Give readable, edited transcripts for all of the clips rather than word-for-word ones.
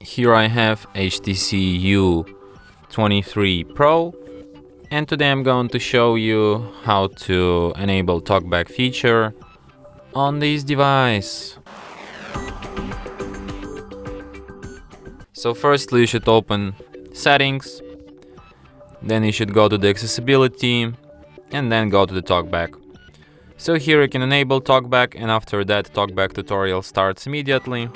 Here I have HTC U23 Pro, and today I'm going to show you how to enable TalkBack feature on this device. So firstly you should open settings, then you should go to the accessibility and then go to the TalkBack. So here you can enable TalkBack, and after that TalkBack tutorial starts immediately.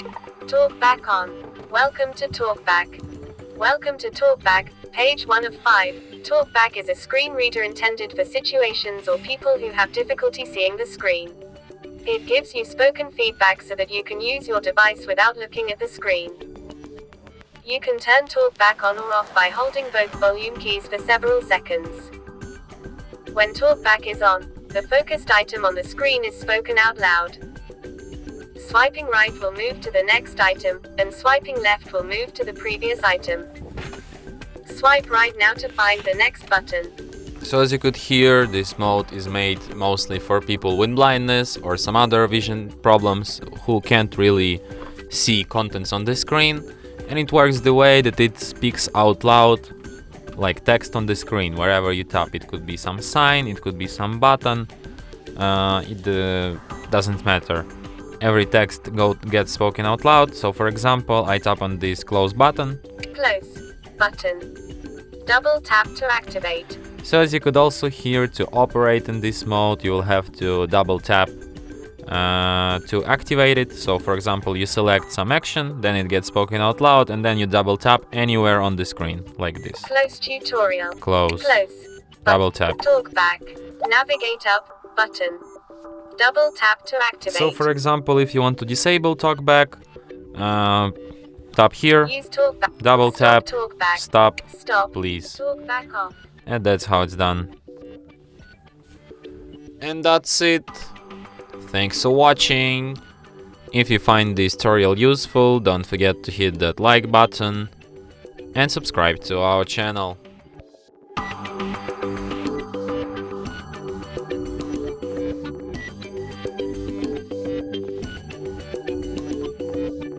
TalkBack on. Welcome to TalkBack. Welcome to TalkBack, page 1 of 5. TalkBack is a screen reader intended for situations or people who have difficulty seeing the screen. It gives you spoken feedback so that you can use your device without looking at the screen. You can turn TalkBack on or off by holding both volume keys for several seconds. When TalkBack is on, the focused item on the screen is spoken out loud. Swiping right will move to the next item, and swiping left will move to the previous item. Swipe right now to find the next button. So as you could hear, this mode is made mostly for people with blindness or some other vision problems who can't really see contents on the screen, and it works the way that it speaks out loud like text on the screen wherever you tap. It could be some sign, it could be some button, it doesn't matter. Every text gets spoken out loud. So for example, I tap on this close button. Close button. Double tap to activate. So as you could also hear, to operate in this mode you will have to double tap to activate it. So for example, you select some action, then it gets spoken out loud, and then you double tap anywhere on the screen like this. Close tutorial. Close. Close. Double tap. TalkBack. Navigate up button. Double tap to activate. So for example, if you want to disable TalkBack, tap here, Use TalkBack. double tap, TalkBack. stop, Stop. please. TalkBack off. And that's how it's done. And that's it. Thanks for watching. If you find this tutorial useful, don't forget to hit that like button and subscribe to our channel.